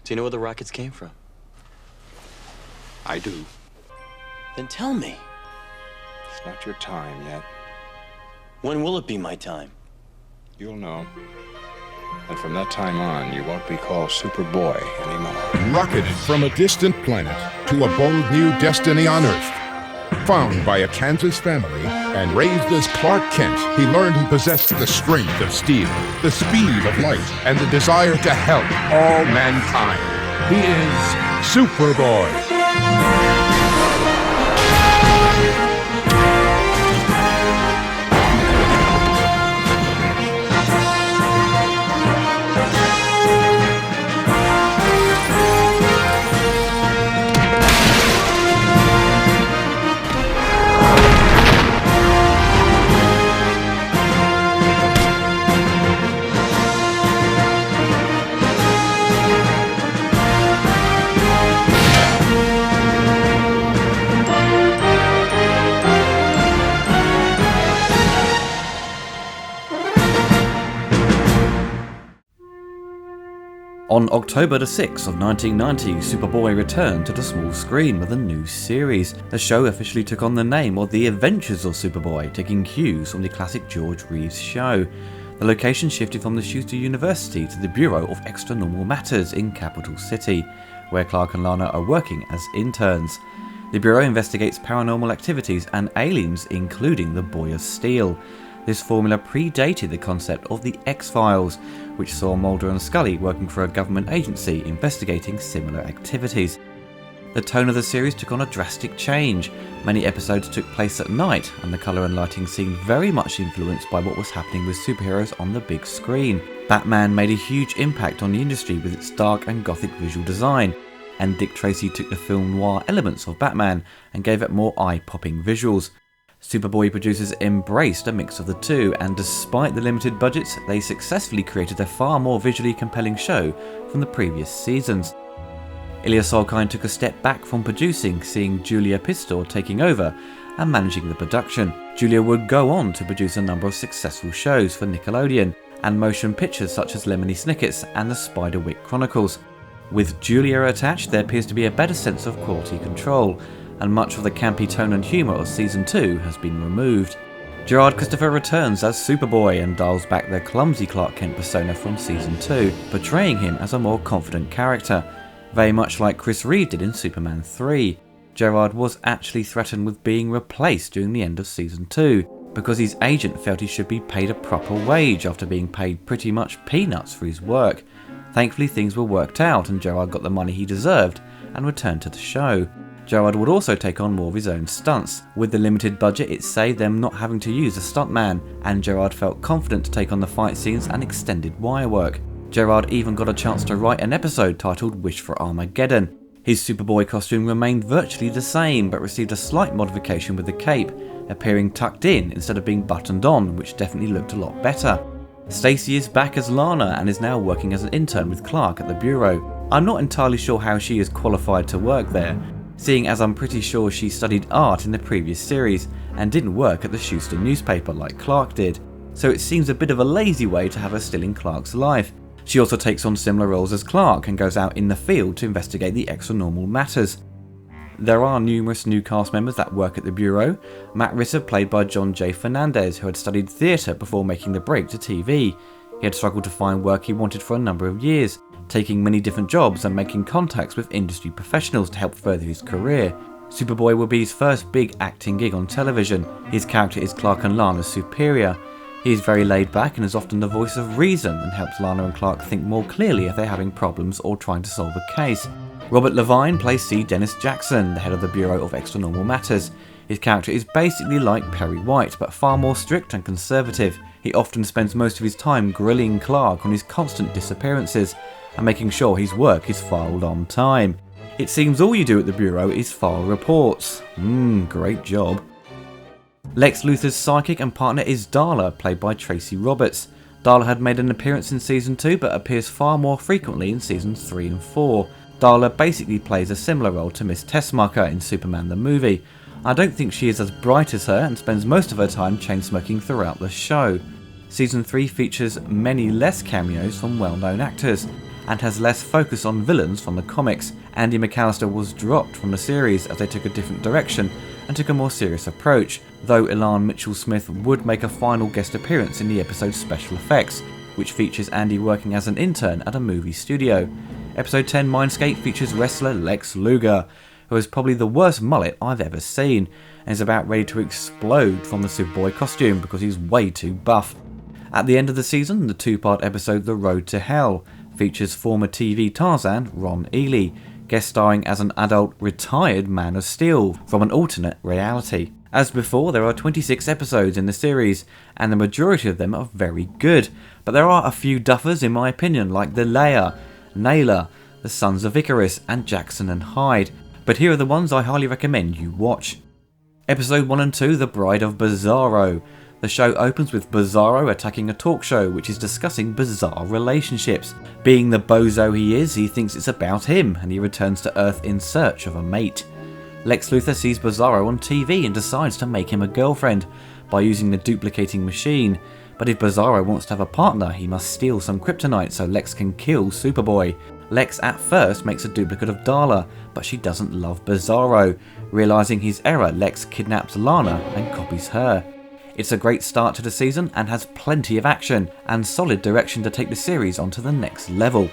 Do you know where the rockets came from? I do. Then tell me. It's not your time yet. When will it be my time? You'll know. And from that time on, you won't be called Superboy anymore. Rocketed from a distant planet to a bold new destiny on Earth. Found by a Kansas family and raised as Clark Kent, he learned he possessed the strength of steel, the speed of light, and the desire to help all mankind. He is Superboy. On October the 6th of 1990, Superboy returned to the small screen with a new series. The show officially took on the name of The Adventures of Superboy, taking cues from the classic George Reeves show. The location shifted from the Schuster University to the Bureau of Extra-Normal Matters in Capital City, where Clark and Lana are working as interns. The Bureau investigates paranormal activities and aliens, including the Boy of Steel. This formula predated the concept of the X-Files, which saw Mulder and Scully working for a government agency investigating similar activities. The tone of the series took on a drastic change. Many episodes took place at night, and the colour and lighting seemed very much influenced by what was happening with superheroes on the big screen. Batman made a huge impact on the industry with its dark and gothic visual design, and Dick Tracy took the film noir elements of Batman and gave it more eye-popping visuals. Superboy producers embraced a mix of the two, and despite the limited budgets, they successfully created a far more visually compelling show from the previous seasons. Ilya Solkine took a step back from producing, seeing Julia Pistor taking over and managing the production. Julia would go on to produce a number of successful shows for Nickelodeon, and motion pictures such as Lemony Snicket's and the Spiderwick Chronicles. With Julia attached, there appears to be a better sense of quality control, and much of the campy tone and humour of Season 2 has been removed. Gerard Christopher returns as Superboy and dials back the clumsy Clark Kent persona from Season 2, portraying him as a more confident character, very much like Chris Reeve did in Superman 3. Gerard was actually threatened with being replaced during the end of Season 2, because his agent felt he should be paid a proper wage after being paid pretty much peanuts for his work. Thankfully things were worked out and Gerard got the money he deserved and returned to the show. Gerard would also take on more of his own stunts. With the limited budget, it saved them not having to use a stuntman, and Gerard felt confident to take on the fight scenes and extended wire work. Gerard even got a chance to write an episode titled Wish for Armageddon. His Superboy costume remained virtually the same, but received a slight modification with the cape, appearing tucked in instead of being buttoned on, which definitely looked a lot better. Stacey is back as Lana and is now working as an intern with Clark at the Bureau. I'm not entirely sure how she is qualified to work there, seeing as I'm pretty sure she studied art in the previous series and didn't work at the Schuster newspaper like Clark did, so it seems a bit of a lazy way to have her still in Clark's life. She also takes on similar roles as Clark and goes out in the field to investigate the extra-normal matters. There are numerous new cast members that work at the Bureau. Matt Ritter, played by John J. Fernandez, who had studied theatre before making the break to TV. He had struggled to find work he wanted for a number of years, taking many different jobs and making contacts with industry professionals to help further his career. Superboy will be his first big acting gig on television. His character is Clark and Lana's superior. He is very laid back and is often the voice of reason and helps Lana and Clark think more clearly if they're having problems or trying to solve a case. Robert Levine plays C. Dennis Jackson, the head of the Bureau of Extra-Normal Matters. His character is basically like Perry White, but far more strict and conservative. He often spends most of his time grilling Clark on his constant disappearances and making sure his work is filed on time. It seems all you do at the Bureau is file reports. Great job. Lex Luthor's psychic and partner is Darla, played by Tracy Roberts. Darla had made an appearance in Season 2 but appears far more frequently in Seasons 3 and 4. Darla basically plays a similar role to Miss Tessmacher in Superman the movie. I don't think she is as bright as her and spends most of her time chain-smoking throughout the show. Season 3 features many less cameos from well-known actors, and has less focus on villains from the comics. Andy McAllister was dropped from the series as they took a different direction and took a more serious approach, though Elan Mitchell-Smith would make a final guest appearance in the episode's special effects, which features Andy working as an intern at a movie studio. Episode 10 Mindscape features wrestler Lex Luger, who has probably the worst mullet I've ever seen, and is about ready to explode from the Superboy costume because he's way too buff. At the end of the season, the two-part episode The Road to Hell features former TV Tarzan Ron Ely, guest starring as an adult retired Man of Steel from an alternate reality. As before, there are 26 episodes in the series, and the majority of them are very good, but there are a few duffers in my opinion, like the Leia, Naylor, the Sons of Icarus, and Jackson and Hyde, but here are the ones I highly recommend you watch. Episode 1 and 2, The Bride of Bizarro. The show opens with Bizarro attacking a talk show which is discussing bizarre relationships. Being the bozo he is, he thinks it's about him, and he returns to Earth in search of a mate. Lex Luthor sees Bizarro on TV and decides to make him a girlfriend by using the duplicating machine. But if Bizarro wants to have a partner, he must steal some kryptonite so Lex can kill Superboy. Lex at first makes a duplicate of Darla, but she doesn't love Bizarro. Realising his error, Lex kidnaps Lana and copies her. It's a great start to the season and has plenty of action and solid direction to take the series onto the next level.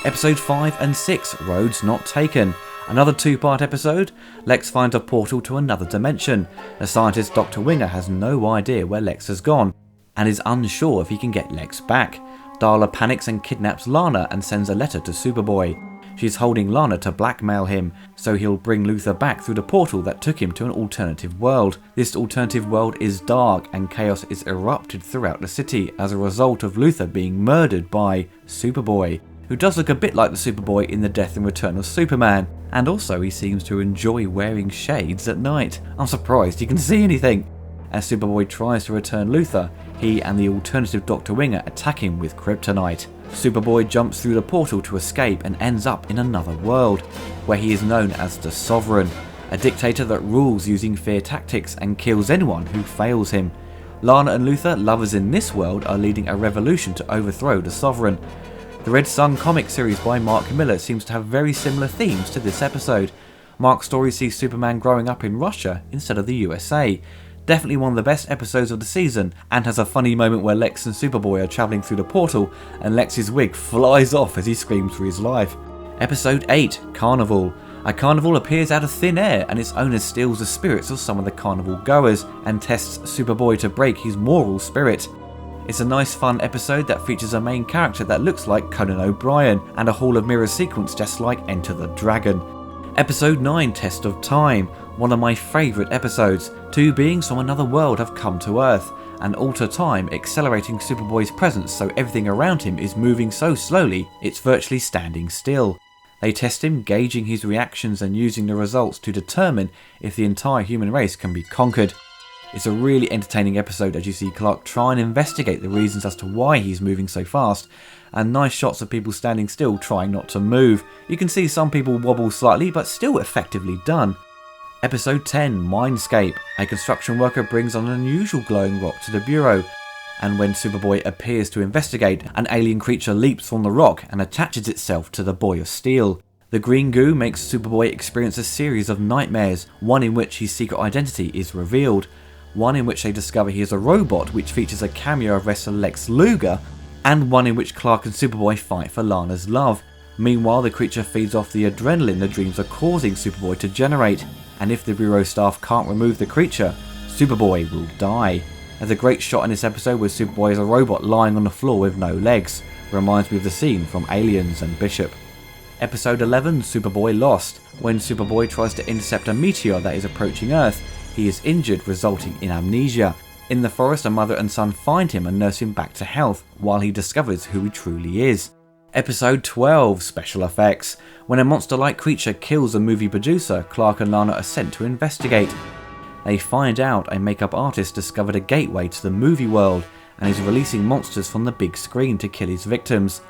Episode 5 and 6, Roads Not Taken. Another two-part episode. Lex finds a portal to another dimension. The scientist Dr. Winger has no idea where Lex has gone and is unsure if he can get Lex back. Darla panics and kidnaps Lana and sends a letter to Superboy. She's holding Lana to blackmail him, so he'll bring Luthor back through the portal that took him to an alternative world. This alternative world is dark and chaos is erupted throughout the city as a result of Luthor being murdered by Superboy, who does look a bit like the Superboy in The Death and Return of Superman, and also he seems to enjoy wearing shades at night. I'm surprised he can see anything. As Superboy tries to return Luthor, he and the alternative Dr. Winger attack him with kryptonite. Superboy jumps through the portal to escape and ends up in another world, where he is known as the Sovereign, a dictator that rules using fear tactics and kills anyone who fails him. Lana and Luthor, lovers in this world, are leading a revolution to overthrow the Sovereign. The Red Sun comic series by Mark Miller seems to have very similar themes to this episode. Mark's story sees Superman growing up in Russia instead of the USA. Definitely one of the best episodes of the season, and has a funny moment where Lex and Superboy are travelling through the portal and Lex's wig flies off as he screams for his life. Episode 8, Carnival. A carnival appears out of thin air and its owner steals the spirits of some of the carnival goers and tests Superboy to break his moral spirit. It's a nice fun episode that features a main character that looks like Conan O'Brien and a Hall of Mirrors sequence just like Enter the Dragon. Episode 9, Test of Time. One of my favourite episodes. Two beings from another world have come to Earth and alter time, accelerating Superboy's presence so everything around him is moving so slowly it's virtually standing still. They test him, gauging his reactions and using the results to determine if the entire human race can be conquered. It's a really entertaining episode as you see Clark try and investigate the reasons as to why he's moving so fast, and nice shots of people standing still trying not to move. You can see some people wobble slightly but still effectively done. Episode 10, Mindscape. A construction worker brings an unusual glowing rock to the Bureau, and when Superboy appears to investigate, an alien creature leaps from the rock and attaches itself to the Boy of Steel. The green goo makes Superboy experience a series of nightmares, one in which his secret identity is revealed, one in which they discover he is a robot which features a cameo of wrestler Lex Luger, and one in which Clark and Superboy fight for Lana's love. Meanwhile, the creature feeds off the adrenaline the dreams are causing Superboy to generate, and if the Bureau staff can't remove the creature, Superboy will die. There's a great shot in this episode where Superboy is a robot lying on the floor with no legs. Reminds me of the scene from Aliens and Bishop. Episode 11, Superboy Lost. When Superboy tries to intercept a meteor that is approaching Earth, he is injured, resulting in amnesia. In the forest, a mother and son find him and nurse him back to health, while he discovers who he truly is. Episode 12, Special Effects. When a monster-like creature kills a movie producer, Clark and Lana are sent to investigate. They find out a makeup artist discovered a gateway to the movie world and is releasing monsters from the big screen to kill his victims.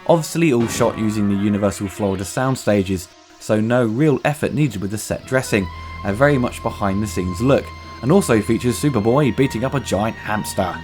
Obviously all shot using the Universal Florida sound stages, so no real effort needed with the set dressing, a very much behind the scenes look, and also features Superboy beating up a giant hamster.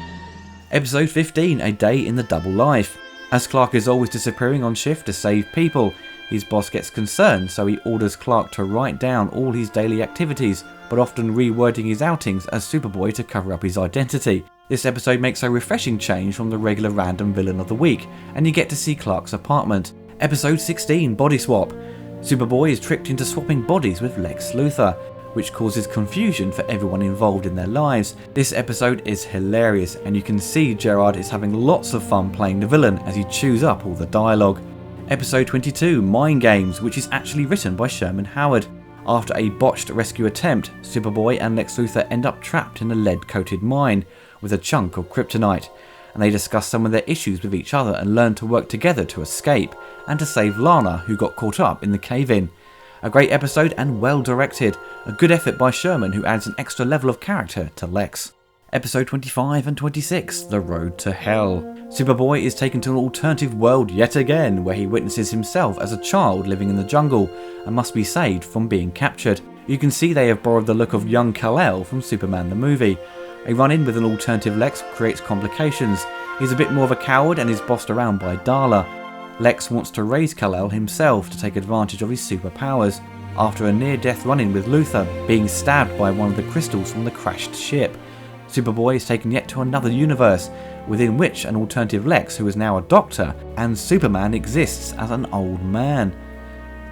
Episode 15, A Day in the Double Life. As Clark is always disappearing on shift to save people, his boss gets concerned, so he orders Clark to write down all his daily activities, but often rewording his outings as Superboy to cover up his identity. This episode makes a refreshing change from the regular random villain of the week, and you get to see Clark's apartment. Episode 16, Body Swap. Superboy is tricked into swapping bodies with Lex Luthor, which causes confusion for everyone involved in their lives. This episode is hilarious, and you can see Gerard is having lots of fun playing the villain as he chews up all the dialogue. Episode 22, Mind Games, which is actually written by Sherman Howard. After a botched rescue attempt, Superboy and Lex Luthor end up trapped in a lead-coated mine with a chunk of kryptonite, and they discuss some of their issues with each other and learn to work together to escape, and to save Lana, who got caught up in the cave-in. A great episode and well directed, a good effort by Sherman who adds an extra level of character to Lex. Episode 25 and 26, The Road to Hell. Superboy is taken to an alternative world yet again, where he witnesses himself as a child living in the jungle and must be saved from being captured. You can see they have borrowed the look of young Kal-El from Superman the movie. A run-in with an alternative Lex creates complications. He's a bit more of a coward and is bossed around by Darla. Lex wants to raise Kal-El himself to take advantage of his superpowers, after a near-death run-in with Luthor, being stabbed by one of the crystals from the crashed ship. Superboy is taken yet to another universe, within which an alternative Lex, who is now a doctor, and Superman exists as an old man.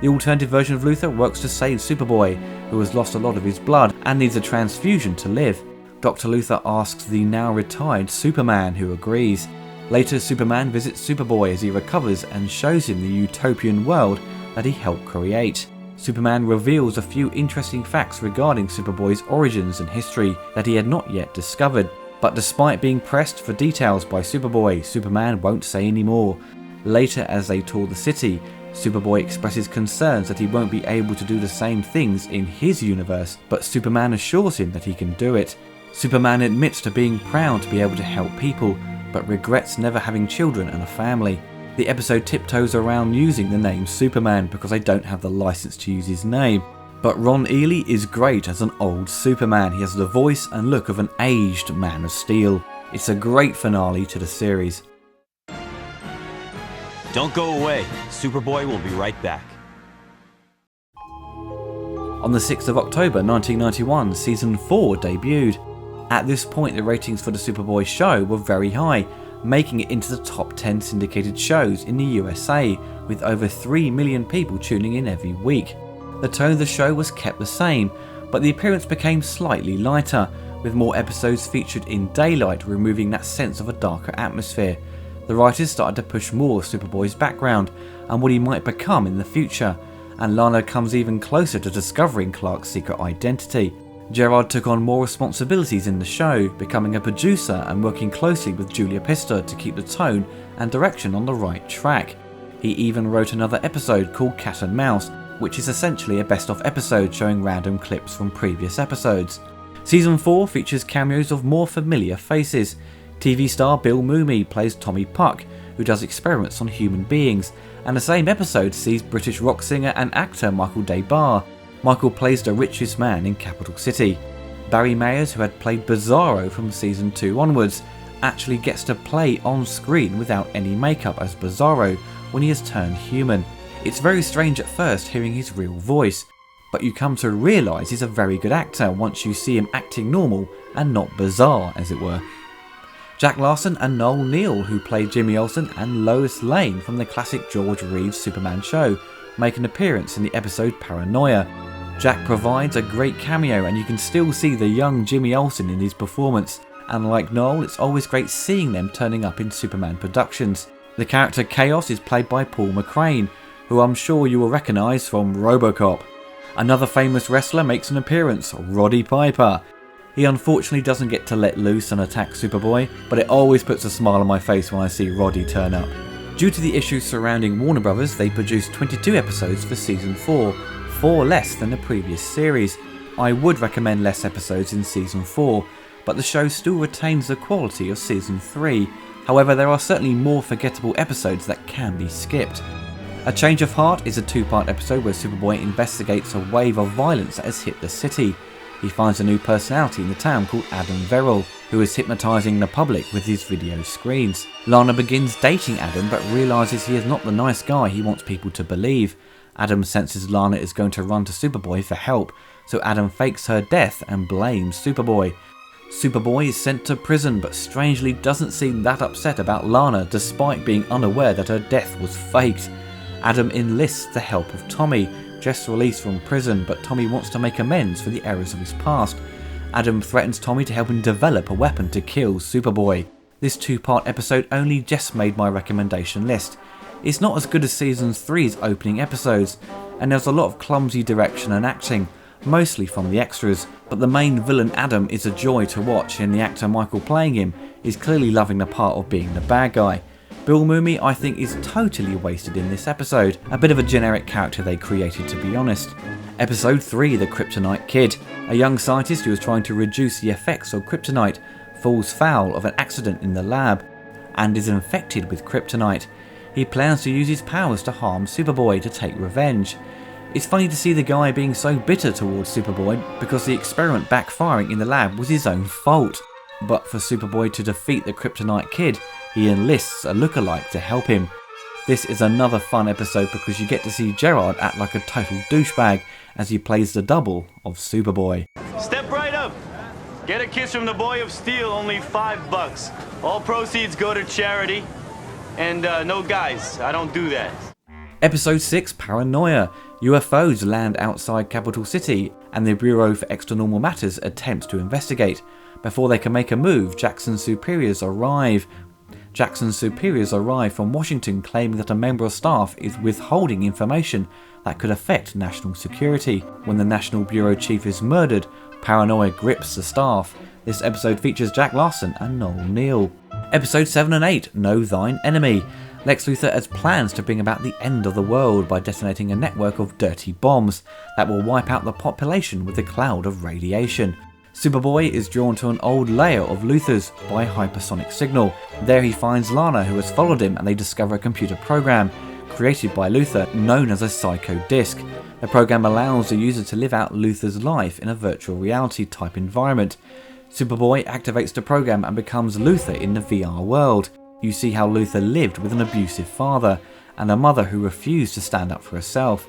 The alternative version of Luthor works to save Superboy, who has lost a lot of his blood and needs a transfusion to live. Dr. Luthor asks the now retired Superman, who agrees. Later, Superman visits Superboy as he recovers and shows him the utopian world that he helped create. Superman reveals a few interesting facts regarding Superboy's origins and history that he had not yet discovered, but despite being pressed for details by Superboy, Superman won't say any more. Later, as they tour the city, Superboy expresses concerns that he won't be able to do the same things in his universe, but Superman assures him that he can do it. Superman admits to being proud to be able to help people, but regrets never having children and a family. The episode tiptoes around using the name Superman because they don't have the license to use his name. But Ron Ely is great as an old Superman. He has the voice and look of an aged Man of Steel. It's a great finale to the series. Don't go away. Superboy will be right back. On the 6th of October 1991, Season 4 debuted. At this point, the ratings for the Superboy show were very high, making it into the top 10 syndicated shows in the USA, with over 3 million people tuning in every week. The tone of the show was kept the same, but the appearance became slightly lighter, with more episodes featured in daylight, removing that sense of a darker atmosphere. The writers started to push more of Superboy's background and what he might become in the future, and Lana comes even closer to discovering Clark's secret identity. Gerard took on more responsibilities in the show, becoming a producer and working closely with Julia Pista to keep the tone and direction on the right track. He even wrote another episode called Cat and Mouse, which is essentially a best-of episode showing random clips from previous episodes. Season 4 features cameos of more familiar faces. TV star Bill Mumy plays Tommy Puck, who does experiments on human beings, and the same episode sees British rock singer and actor Michael Des Barres. Michael plays the richest man in Capital City. Barry Mayers, who had played Bizarro from Season 2 onwards, actually gets to play on screen without any makeup as Bizarro when he has turned human. It's very strange at first hearing his real voice, but you come to realise he's a very good actor once you see him acting normal and not bizarre, as it were. Jack Larson and Noel Neill, who played Jimmy Olsen and Lois Lane from the classic George Reeves Superman show, make an appearance in the episode Paranoia. Jack provides a great cameo and you can still see the young Jimmy Olsen in his performance, and like Noel, it's always great seeing them turning up in Superman productions. The character Chaos is played by Paul McCrane, who I'm sure you will recognise from RoboCop. Another famous wrestler makes an appearance, Roddy Piper. He unfortunately doesn't get to let loose and attack Superboy, but it always puts a smile on my face when I see Roddy turn up. Due to the issues surrounding Warner Brothers, they produced 22 episodes for Season 4, 4 less than the previous series. I would recommend less episodes in Season 4, but the show still retains the quality of Season 3. However, there are certainly more forgettable episodes that can be skipped. A Change of Heart is a 2-part episode where Superboy investigates a wave of violence that has hit the city. He finds a new personality in the town called Adam Verrill. who is hypnotising the public with his video screens. Lana begins dating Adam but realises he is not the nice guy he wants people to believe. Adam senses Lana is going to run to Superboy for help, so Adam fakes her death and blames Superboy. Superboy is sent to prison but strangely doesn't seem that upset about Lana despite being unaware that her death was faked. Adam enlists the help of Tommy, just released from prison, but Tommy wants to make amends for the errors of his past. Adam threatens Tommy to help him develop a weapon to kill Superboy. This two-part episode only just made my recommendation list. It's not as good as Season 3's opening episodes, and there's a lot of clumsy direction and acting, mostly from the extras, but the main villain Adam is a joy to watch, and the actor Michael playing him is clearly loving the part of being the bad guy. Bill Mumy I think is totally wasted in this episode, a bit of a generic character they created to be honest. Episode 3, The Kryptonite Kid. A young scientist who is trying to reduce the effects of kryptonite falls foul of an accident in the lab and is infected with kryptonite. He plans to use his powers to harm Superboy to take revenge. It's funny to see the guy being so bitter towards Superboy because the experiment backfiring in the lab was his own fault. But for Superboy to defeat the Kryptonite Kid, he enlists a lookalike to help him. This is another fun episode because you get to see Gerard act like a total douchebag as he plays the double of Superboy. Step right up. Get a kiss from the Boy of Steel, only $5. All proceeds go to charity. And no guys, I don't do that. Episode 6, Paranoia. UFOs land outside Capital City and the Bureau for Extranormal Matters attempts to investigate. Before they can make a move, Jackson's superiors arrive from Washington claiming that a member of staff is withholding information that could affect national security. When the National Bureau chief is murdered, paranoia grips the staff. This episode features Jack Larson and Noel Neill. Episode 7 and 8, Know Thine Enemy. Lex Luthor has plans to bring about the end of the world by detonating a network of dirty bombs that will wipe out the population with a cloud of radiation. Superboy is drawn to an old lair of Luthor's by hypersonic signal. There he finds Lana, who has followed him, and they discover a computer program created by Luthor known as a Psycho Disc. The program allows the user to live out Luthor's life in a virtual reality type environment. Superboy activates the program and becomes Luthor in the VR world. You see how Luthor lived with an abusive father and a mother who refused to stand up for herself.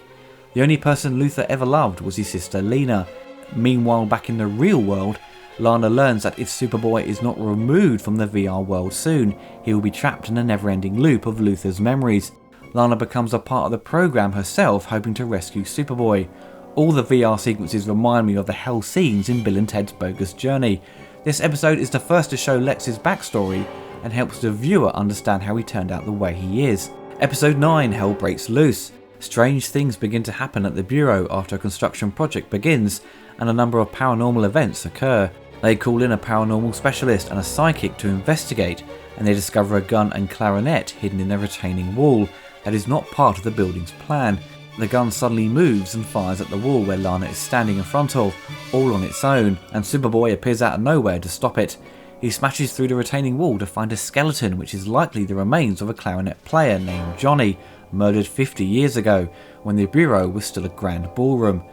The only person Luthor ever loved was his sister Lena. Meanwhile, back in the real world, Lana learns that if Superboy is not removed from the VR world soon, he will be trapped in a never-ending loop of Luthor's memories. Lana becomes a part of the program herself, hoping to rescue Superboy. All the VR sequences remind me of the hell scenes in Bill and Ted's Bogus Journey. This episode is the first to show Lex's backstory and helps the viewer understand how he turned out the way he is. Episode 9, Hell Breaks Loose. Strange things begin to happen at the Bureau after a construction project begins, and a number of paranormal events occur. They call in a paranormal specialist and a psychic to investigate, and they discover a gun and clarinet hidden in the retaining wall that is not part of the building's plan. The gun suddenly moves and fires at the wall where Lana is standing in front of, all on its own, and Superboy appears out of nowhere to stop it. He smashes through the retaining wall to find a skeleton which is likely the remains of a clarinet player named Johnny, murdered 50 years ago when the Bureau was still a grand ballroom.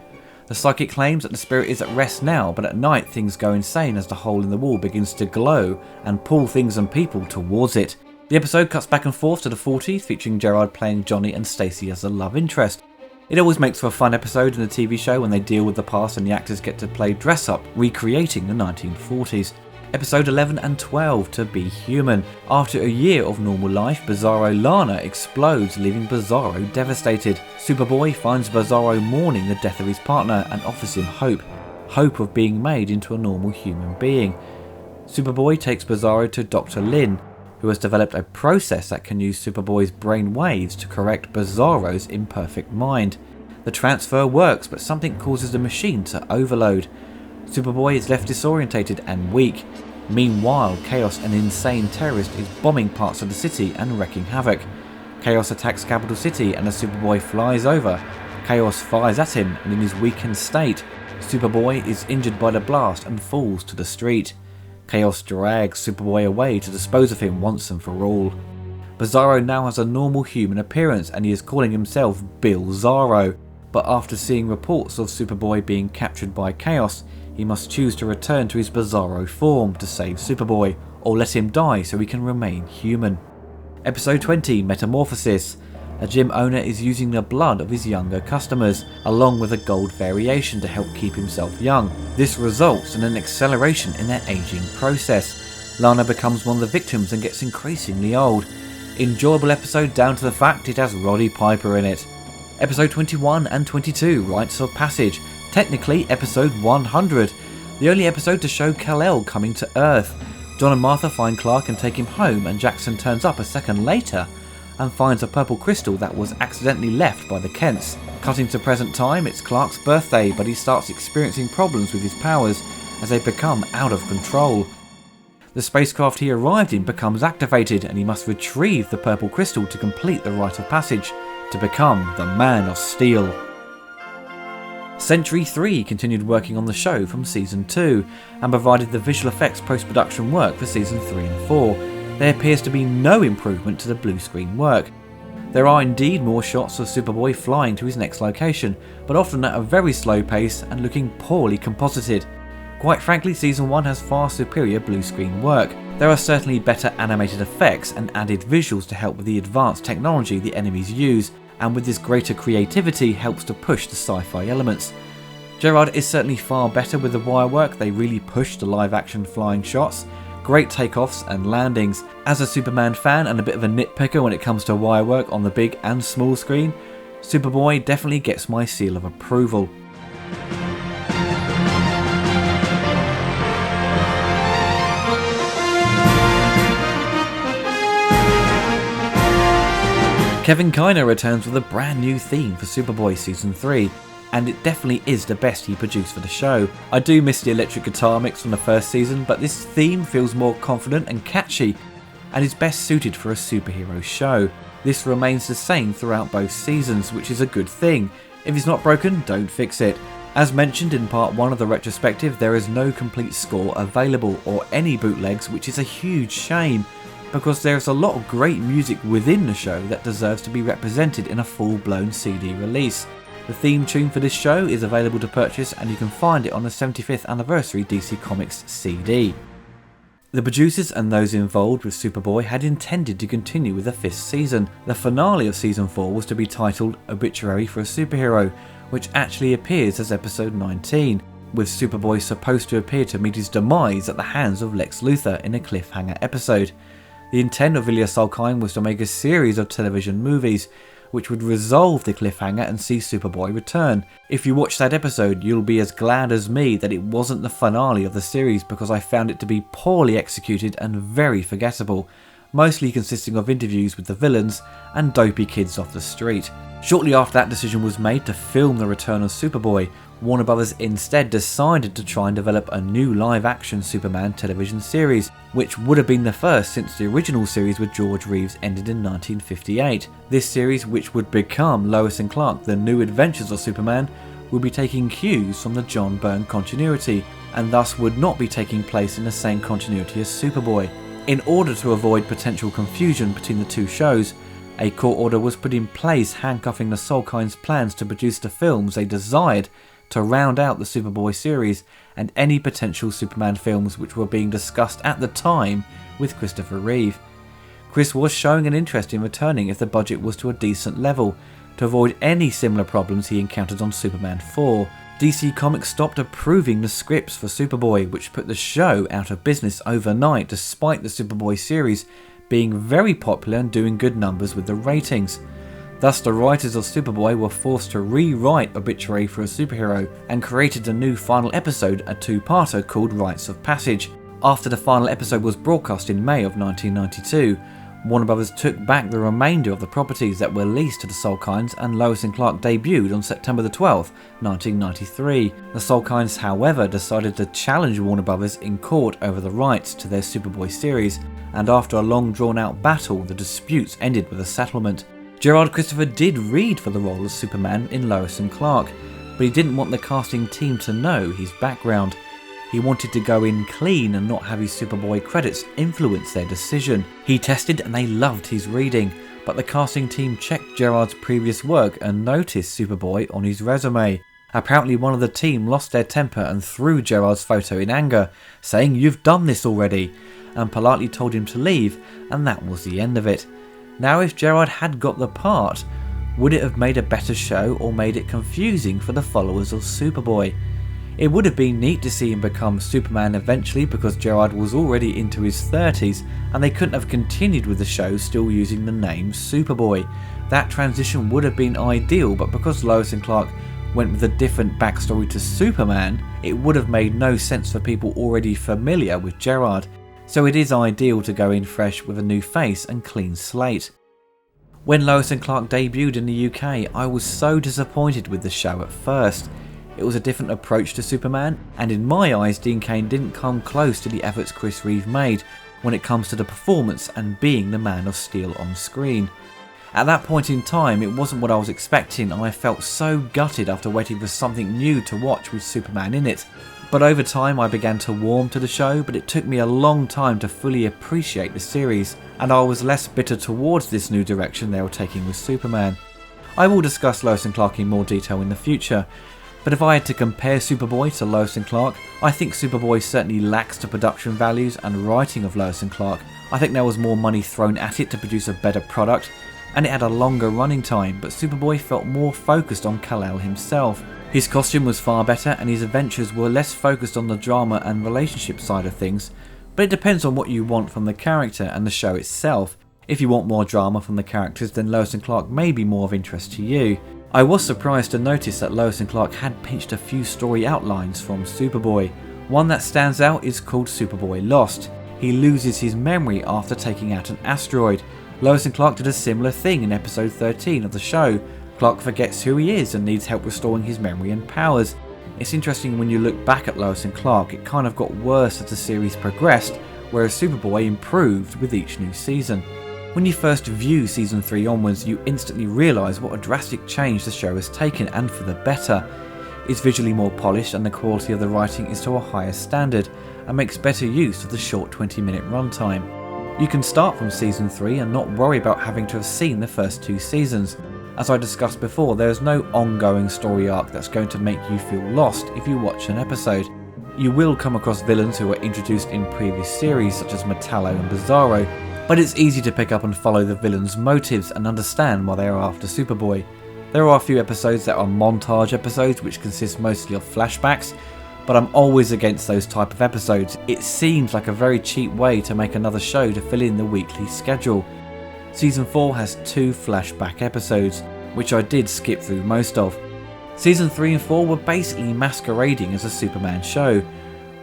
The psychic claims that the spirit is at rest now, but at night things go insane as the hole in the wall begins to glow and pull things and people towards it. The episode cuts back and forth to the 40s, featuring Gerard playing Johnny and Stacy as a love interest. It always makes for a fun episode in a TV show when they deal with the past and the actors get to play dress up, recreating the 1940s. Episode 11 and 12, To Be Human. After a year of normal life, Bizarro Lana explodes, leaving Bizarro devastated. Superboy finds Bizarro mourning the death of his partner and offers him hope. Hope of being made into a normal human being. Superboy takes Bizarro to Dr. Lin, who has developed a process that can use Superboy's brain waves to correct Bizarro's imperfect mind. The transfer works, but something causes the machine to overload. Superboy is left disorientated and weak. Meanwhile, Chaos, an insane terrorist, is bombing parts of the city and wreaking havoc. Chaos attacks Capital City, and as Superboy flies over, Chaos fires at him, and in his weakened state, Superboy is injured by the blast and falls to the street. Chaos drags Superboy away to dispose of him once and for all. Bizarro now has a normal human appearance, and he is calling himself Bill Zarro, but after seeing reports of Superboy being captured by Chaos, he must choose to return to his bizarro form to save Superboy, or let him die so he can remain human. Episode 20, Metamorphosis. A gym owner is using the blood of his younger customers, along with a gold variation to help keep himself young. This results in an acceleration in their aging process. Lana becomes one of the victims and gets increasingly old. Enjoyable episode down to the fact it has Roddy Piper in it. Episode 21 and 22, Rites of Passage. Technically episode 100, the only episode to show Kal-El coming to Earth. John and Martha find Clark and take him home, and Jackson turns up a second later and finds a purple crystal that was accidentally left by the Kents. Cutting to present time, it's Clark's birthday, but he starts experiencing problems with his powers as they become out of control. The spacecraft he arrived in becomes activated, and he must retrieve the purple crystal to complete the rite of passage to become the Man of Steel. Century 3 continued working on the show from Season 2 and provided the visual effects post-production work for Season 3 and 4. There appears to be no improvement to the blue screen work. There are indeed more shots of Superboy flying to his next location, but often at a very slow pace and looking poorly composited. Quite frankly, Season 1 has far superior blue screen work. There are certainly better animated effects and added visuals to help with the advanced technology the enemies use, and with this greater creativity helps to push the sci-fi elements. Gerard is certainly far better with the wire work. They really push the live action flying shots. Great takeoffs and landings. As a Superman fan and a bit of a nitpicker when it comes to wire work on the big and small screen, Superboy definitely gets my seal of approval. Kevin Kiner returns with a brand new theme for Superboy Season 3, and it definitely is the best he produced for the show. I do miss the electric guitar mix from the first season, but this theme feels more confident and catchy, and is best suited for a superhero show. This remains the same throughout both seasons, which is a good thing. If it's not broken, don't fix it. As mentioned in part 1 of the retrospective, there is no complete score available, or any bootlegs, which is a huge shame, because there's a lot of great music within the show that deserves to be represented in a full-blown CD release. The theme tune for this show is available to purchase, and you can find it on the 75th anniversary DC Comics CD. The producers and those involved with Superboy had intended to continue with the 5th season. The finale of Season 4 was to be titled Obituary for a Superhero, which actually appears as episode 19, with Superboy supposed to appear to meet his demise at the hands of Lex Luthor in a cliffhanger episode. The intent of Ilya Salkind was to make a series of television movies, which would resolve the cliffhanger and see Superboy return. If you watch that episode, you'll be as glad as me that it wasn't the finale of the series, because I found it to be poorly executed and very forgettable, mostly consisting of interviews with the villains and dopey kids off the street. Shortly after that decision was made to film the return of Superboy, Warner Brothers instead decided to try and develop a new live-action Superman television series, which would have been the first since the original series with George Reeves ended in 1958. This series, which would become Lois and Clark: The New Adventures of Superman, would be taking cues from the John Byrne continuity, and thus would not be taking place in the same continuity as Superboy. In order to avoid potential confusion between the two shows, a court order was put in place handcuffing the Salkind's plans to produce the films they desired to round out the Superboy series and any potential Superman films which were being discussed at the time with Christopher Reeve. Chris was showing an interest in returning if the budget was to a decent level, to avoid any similar problems he encountered on Superman 4. DC Comics stopped approving the scripts for Superboy, which put the show out of business overnight despite the Superboy series being very popular and doing good numbers with the ratings. Thus, the writers of Superboy were forced to rewrite Obituary for a Superhero and created a new final episode, a two-parter called Rites of Passage. After the final episode was broadcast in May of 1992, Warner Brothers took back the remainder of the properties that were leased to the Salkinds, and Lois and Clark debuted on September the 12th, 1993. The Salkinds, however, decided to challenge Warner Brothers in court over the rights to their Superboy series, and after a long drawn-out battle, the disputes ended with a settlement. Gerard Christopher did read for the role of Superman in Lois and Clark, but he didn't want the casting team to know his background. He wanted to go in clean and not have his Superboy credits influence their decision. He tested and they loved his reading, but the casting team checked Gerard's previous work and noticed Superboy on his resume. Apparently one of the team lost their temper and threw Gerard's photo in anger, saying "You've done this already," and politely told him to leave, and that was the end of it. Now if Gerard had got the part, would it have made a better show or made it confusing for the followers of Superboy? It would have been neat to see him become Superman eventually, because Gerard was already into his 30s and they couldn't have continued with the show still using the name Superboy. That transition would have been ideal, but because Lois and Clark went with a different backstory to Superman, it would have made no sense for people already familiar with Gerard. So it is ideal to go in fresh with a new face and clean slate. When Lois and Clark debuted in the UK, I was so disappointed with the show at first. It was a different approach to Superman, and in my eyes Dean Cain didn't come close to the efforts Chris Reeve made when it comes to the performance and being the Man of Steel on screen. At that point in time, it wasn't what I was expecting, and I felt so gutted after waiting for something new to watch with Superman in it. But over time I began to warm to the show, but it took me a long time to fully appreciate the series, and I was less bitter towards this new direction they were taking with Superman. I will discuss Lois and Clark in more detail in the future, but if I had to compare Superboy to Lois and Clark, I think Superboy certainly lacks the production values and writing of Lois and Clark. I think there was more money thrown at it to produce a better product, and it had a longer running time, but Superboy felt more focused on Kal-El himself. His costume was far better and his adventures were less focused on the drama and relationship side of things, but it depends on what you want from the character and the show itself. If you want more drama from the characters, then Lois and Clark may be more of interest to you. I was surprised to notice that Lois and Clark had pinched a few story outlines from Superboy. One that stands out is called Superboy Lost. He loses his memory after taking out an asteroid. Lois and Clark did a similar thing in episode 13 of the show. Clark forgets who he is and needs help restoring his memory and powers. It's interesting when you look back at Lois and Clark, it kind of got worse as the series progressed, whereas Superboy improved with each new season. When you first view season 3 onwards, you instantly realise what a drastic change the show has taken, and for the better. It's visually more polished and the quality of the writing is to a higher standard and makes better use of the short 20-minute runtime. You can start from season 3 and not worry about having to have seen the first 2 seasons. As I discussed before, there is no ongoing story arc that's going to make you feel lost if you watch an episode. You will come across villains who were introduced in previous series such as Metallo and Bizarro, but it's easy to pick up and follow the villains' motives and understand why they are after Superboy. There are a few episodes that are montage episodes which consist mostly of flashbacks, but I'm always against those type of episodes. It seems like a very cheap way to make another show to fill in the weekly schedule. Season 4 has 2 flashback episodes, which I did skip through most of. Season 3 and 4 were basically masquerading as a Superman show,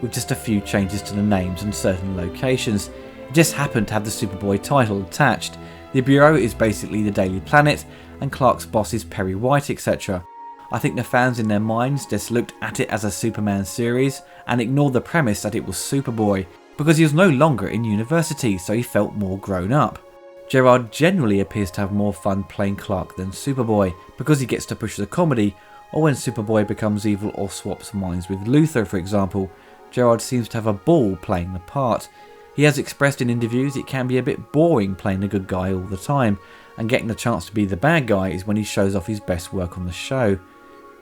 with just a few changes to the names and certain locations. It just happened to have the Superboy title attached. The Bureau is basically the Daily Planet, and Clark's boss is Perry White, etc. I think the fans in their minds just looked at it as a Superman series and ignored the premise that it was Superboy, because he was no longer in university, so he felt more grown up. Gerard generally appears to have more fun playing Clark than Superboy, because he gets to push the comedy, or when Superboy becomes evil or swaps minds with Luthor, for example, Gerard seems to have a ball playing the part. He has expressed in interviews it can be a bit boring playing the good guy all the time, and getting the chance to be the bad guy is when he shows off his best work on the show.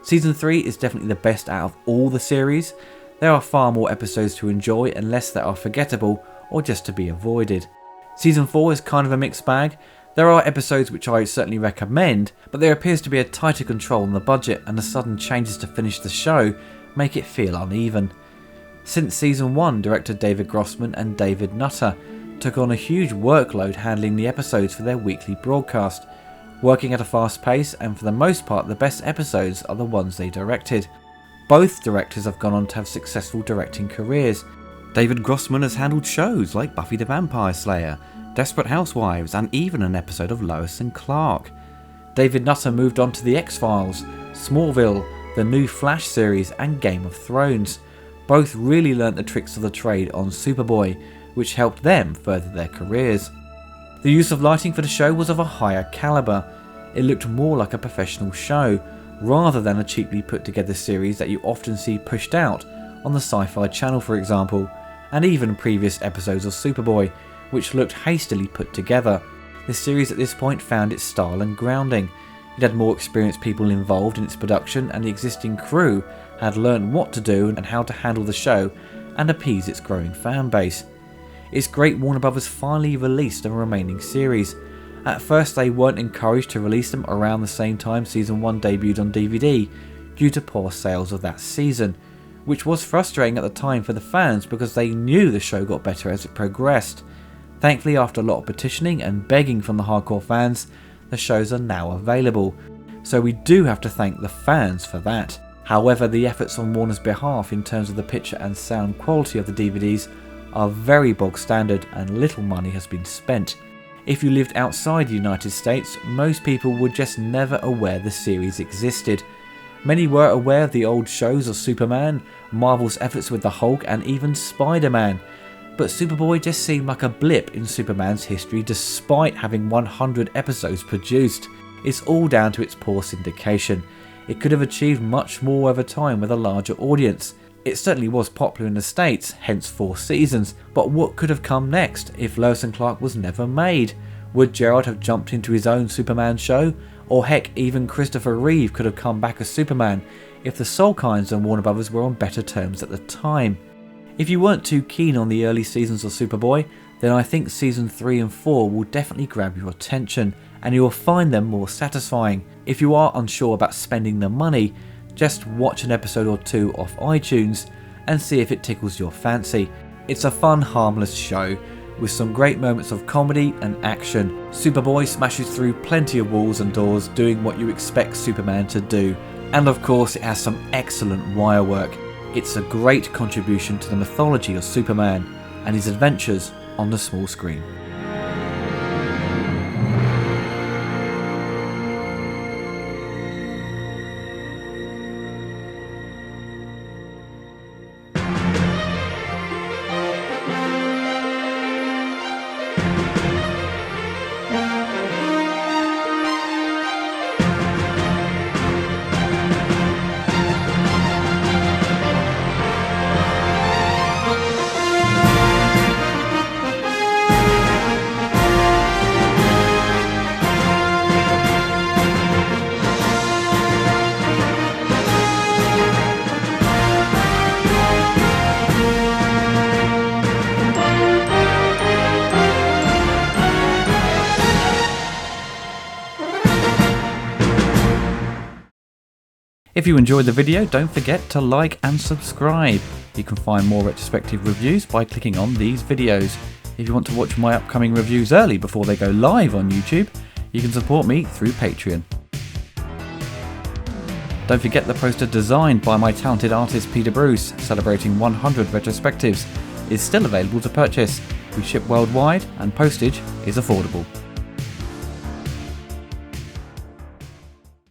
Season 3 is definitely the best out of all the series. There are far more episodes to enjoy and less that are forgettable or just to be avoided. Season 4 is kind of a mixed bag. There are episodes which I certainly recommend, but there appears to be a tighter control on the budget, and the sudden changes to finish the show make it feel uneven. Since Season 1, director David Grossman and David Nutter took on a huge workload handling the episodes for their weekly broadcast, working at a fast pace, and for the most part the best episodes are the ones they directed. Both directors have gone on to have successful directing careers. David Grossman has handled shows like Buffy the Vampire Slayer, Desperate Housewives, and even an episode of Lois and Clark. David Nutter moved on to The X-Files, Smallville, the new Flash series, and Game of Thrones. Both really learnt the tricks of the trade on Superboy, which helped them further their careers. The use of lighting for the show was of a higher calibre. It looked more like a professional show, rather than a cheaply put together series that you often see pushed out on the Sci-Fi Channel, for example, and even previous episodes of Superboy, which looked hastily put together. The series at this point found its style and grounding. It had more experienced people involved in its production, and the existing crew had learned what to do and how to handle the show and appease its growing fan base. It's great Warner Brothers finally released the remaining series. At first they weren't encouraged to release them around the same time season 1 debuted on DVD due to poor sales of that season, which was frustrating at the time for the fans because they knew the show got better as it progressed. Thankfully, after a lot of petitioning and begging from the hardcore fans, the shows are now available, so we do have to thank the fans for that. However, the efforts on Warner's behalf in terms of the picture and sound quality of the DVDs are very bog standard and little money has been spent. If you lived outside the United States, most people were just never aware the series existed. Many were aware of the old shows of Superman, Marvel's efforts with the Hulk and even Spider-Man, but Superboy just seemed like a blip in Superman's history despite having 100 episodes produced. It's all down to its poor syndication. It could have achieved much more over time with a larger audience. It certainly was popular in the States, hence 4 seasons, but what could have come next if Lois and Clark was never made? Would Gerald have jumped into his own Superman show? Or heck, even Christopher Reeve could have come back as Superman if the Soulkinds and Warner Brothers were on better terms at the time. If you weren't too keen on the early seasons of Superboy, then I think season 3 and 4 will definitely grab your attention and you will find them more satisfying. If you are unsure about spending the money, just watch an episode or 2 off iTunes and see if it tickles your fancy. It's a fun, harmless show with some great moments of comedy and action. Superboy smashes through plenty of walls and doors doing what you expect Superman to do. And of course it has some excellent wire work. It's a great contribution to the mythology of Superman and his adventures on the small screen. If you enjoyed the video, don't forget to like and subscribe. You can find more retrospective reviews by clicking on these videos. If you want to watch my upcoming reviews early before they go live on YouTube, you can support me through Patreon. Don't forget the poster designed by my talented artist Peter Bruce, celebrating 100 retrospectives, is still available to purchase. We ship worldwide and postage is affordable.